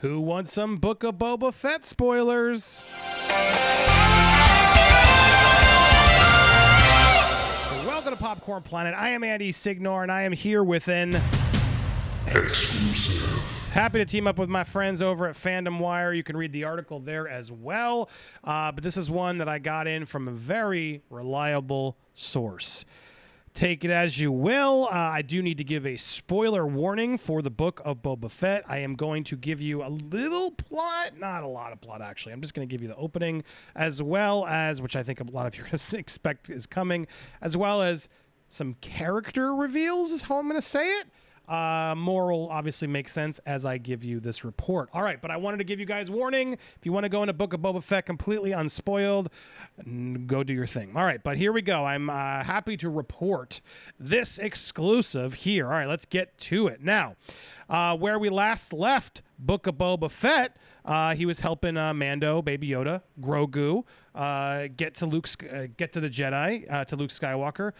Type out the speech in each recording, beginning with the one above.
Who wants some Book of Boba Fett spoilers? Welcome to Popcorn Planet. I am Andy Signore, and I am here with an exclusive. Happy to team up with my friends over at Fandom Wire. You can read the article there as well. But this is one that I got in from a very reliable source. Take it as you will. I do need to give a spoiler warning for the Book of Boba Fett. I am going to give you a little plot, not a lot of plot actually. I'm just going to give you the opening as well as, which I think a lot of you are going to expect is coming, as well as some character reveals is how I'm going to say it. More will obviously make sense as I give you this report. All right, but I wanted to give you guys warning. If you want to go into Book of Boba Fett completely unspoiled, go do your thing. All right, but here we go. I'm happy to report this exclusive here. All right, let's get to it. Now, where we last left Book of Boba Fett, he was helping Mando, Baby Yoda, Grogu, get to the Jedi, to Luke Skywalker,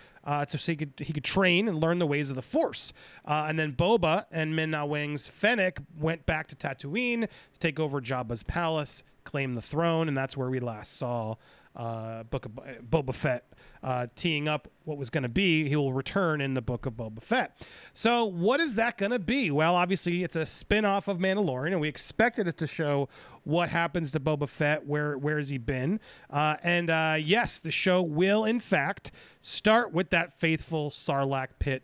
so he could train and learn the ways of the Force. And then Boba and Min-Na Wang's Fennec went back to Tatooine to take over Jabba's palace, claim the throne, and that's where we last saw Book of Boba Fett teeing up what was going to be. He will return in the Book of Boba Fett. So what is that going to be? Well, obviously it's a spin-off of Mandalorian, and we expected it to show what happens to Boba Fett, where has he been. Yes, the show will in fact start with that faithful Sarlacc pit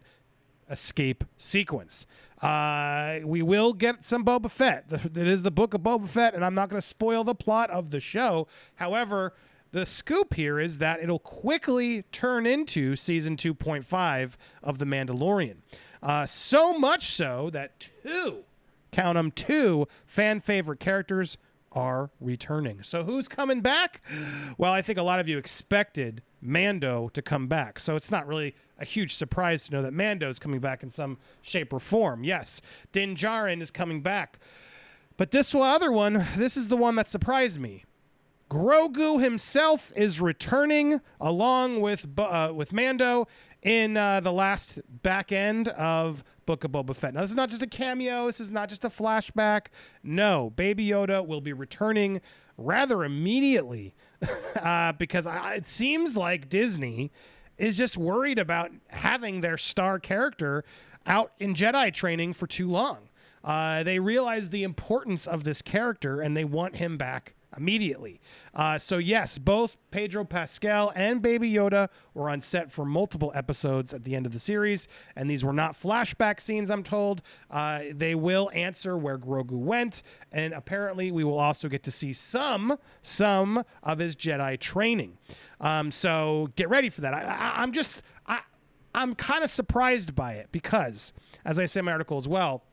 escape sequence. We will get some Boba Fett. It is the Book of Boba Fett, and I'm not going to spoil the plot of the show. However, the scoop here is that it'll quickly turn into season 2.5 of The Mandalorian. So much so that two fan favorite characters are returning. So who's coming back? Well, I think a lot of you expected Mando to come back. So it's not really a huge surprise to know that Mando's coming back in some shape or form. Yes, Din Djarin is coming back. But this other one, this is the one that surprised me. Grogu himself is returning along with Mando in the last back end of Book of Boba Fett. Now, this is not just a cameo. This is not just a flashback. No, Baby Yoda will be returning rather immediately because it seems like Disney is just worried about having their star character out in Jedi training for too long. They realize the importance of this character, and they want him back immediately. So yes, both Pedro Pascal and Baby Yoda were on set for multiple episodes at the end of the series, and these were not flashback scenes, I'm told. They will answer where Grogu went, and apparently we will also get to see some of his Jedi training. So get ready for that. I'm kind of surprised by it because, as I say in my article as well,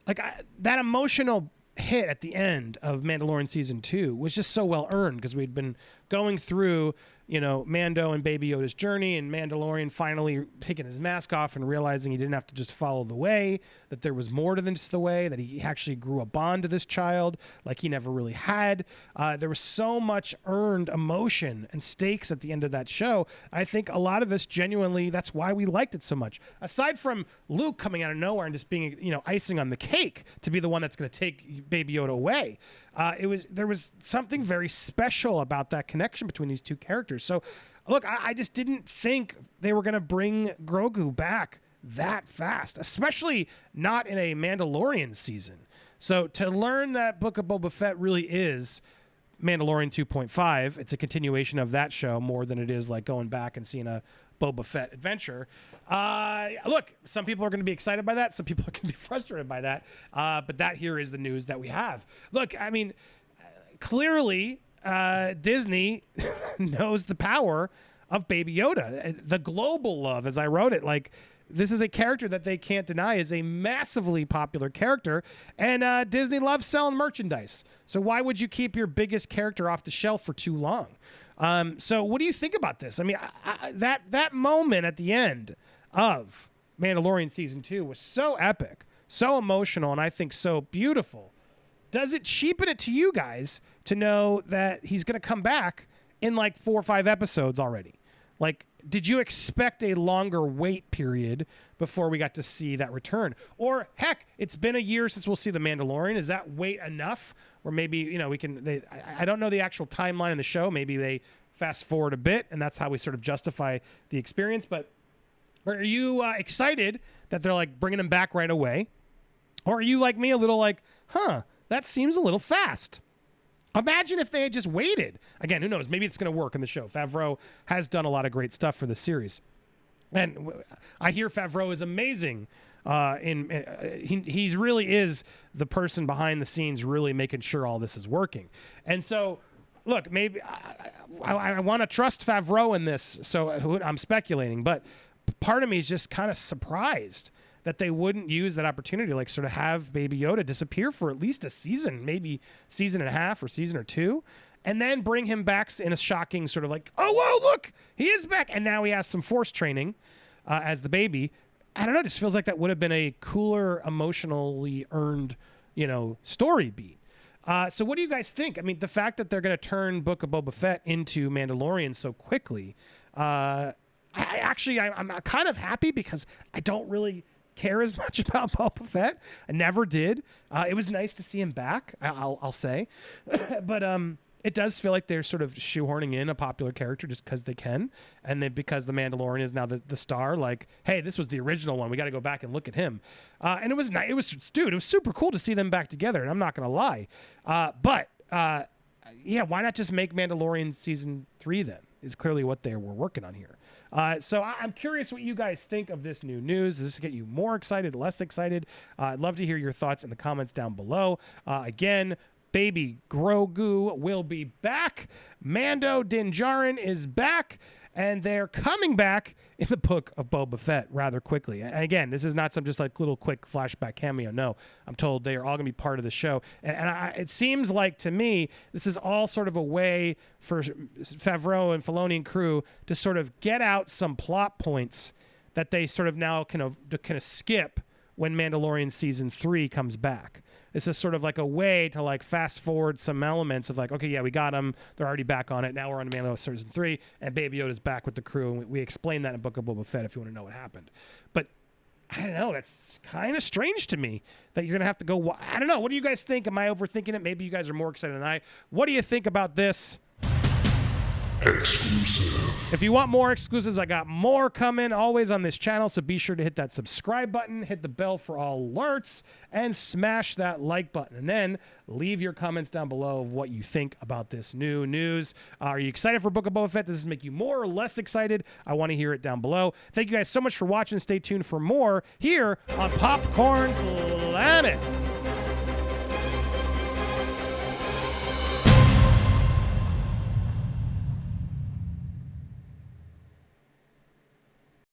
that emotional hit at the end of Mandalorian season 2 was just so well earned because we'd been going through, Mando and Baby Yoda's journey, and Mandalorian finally taking his mask off and realizing he didn't have to just follow the way, that there was more to than just the way, that he actually grew a bond to this child like he never really had. There was so much earned emotion and stakes at the end of that show. I think a lot of us genuinely, that's why we liked it so much. Aside from Luke coming out of nowhere and just being, icing on the cake to be the one that's going to take Baby Yoda away. There was something very special about that connection between these two characters. So, look, I just didn't think they were going to bring Grogu back that fast, especially not in a Mandalorian season. So to learn that Book of Boba Fett really is Mandalorian 2.5, it's a continuation of that show more than it is like going back and seeing a Boba Fett adventure. Look, some people are going to be excited by that. Some people are going to be frustrated by that. But that here is the news that we have. Look, I mean, clearly Disney knows the power of Baby Yoda. The global love, as I wrote it, this is a character that they can't deny is a massively popular character, and Disney loves selling merchandise. So why would you keep your biggest character off the shelf for too long? So what do you think about this? I mean, that moment at the end of Mandalorian season 2 was so epic, so emotional, and I think so beautiful. Does it cheapen it to you guys to know that he's going to come back in 4 or 5 episodes already? did you expect a longer wait period before we got to see that return? Or heck, it's been a year since we'll see The Mandalorian. Is that wait enough? Or maybe, we can, I don't know the actual timeline in the show. Maybe they fast forward a bit and that's how we sort of justify the experience. But are you excited that they're like bringing him back right away? Or are you like me, a little like, that seems a little fast? Imagine if they had just waited. Again, who knows? Maybe it's going to work in the show. Favreau has done a lot of great stuff for the series. And I hear Favreau is amazing. He really is the person behind the scenes really making sure all this is working. And so, look, maybe I want to trust Favreau in this, so I'm speculating. But part of me is just kind of surprised that they wouldn't use that opportunity, like sort of have Baby Yoda disappear for at least a season, maybe season and a half or season or two, and then bring him back in a shocking sort of like, oh, whoa, look, he is back. And now he has some force training as the baby. I don't know, it just feels like that would have been a cooler, emotionally earned, story beat. So what do you guys think? I mean, the fact that they're going to turn Book of Boba Fett into Mandalorian so quickly, I'm kind of happy because I don't really care as much about Boba Fett. I never did. It was nice to see him back, I'll say. But it does feel like they're sort of shoehorning in a popular character just because they can. And then because The Mandalorian is now the star, like, hey, this was the original one. We got to go back and look at him. And it was nice. It was super cool to see them back together. And I'm not going to lie. But why not just make Mandalorian season 3 then? Is clearly what they were working on here. So I'm curious what you guys think of this new news. Does this get you more excited, less excited? I'd love to hear your thoughts in the comments down below. Again, Baby Grogu will be back. Mando Din Djarin is back. And they're coming back in the Book of Boba Fett rather quickly. And again, this is not some just like little quick flashback cameo. No, I'm told they are all going to be part of the show. And it seems like to me, this is all sort of a way for Favreau and Filoni and crew to sort of get out some plot points that they sort of now kind of skip when Mandalorian season 3 comes back. This is sort of like a way to like fast forward some elements of like, okay, yeah, we got them. They're already back on it. Now we're on Mandalorian season 3, and Baby Yoda's back with the crew. And we explain that in Book of Boba Fett if you want to know what happened. But I don't know. That's kind of strange to me that you're going to have to go. I don't know. What do you guys think? Am I overthinking it? Maybe you guys are more excited than I. What do you think about this? Exclusive. If you want more exclusives, I got more coming always on this channel, so be sure to hit that subscribe button, hit the bell for all alerts, and smash that like button. And then leave your comments down below of what you think about this new news. Are you excited for Book of Boba Fett? Does this make you more or less excited? I want to hear it down below. Thank you guys so much for watching. Stay tuned for more here on Popcorn Planet.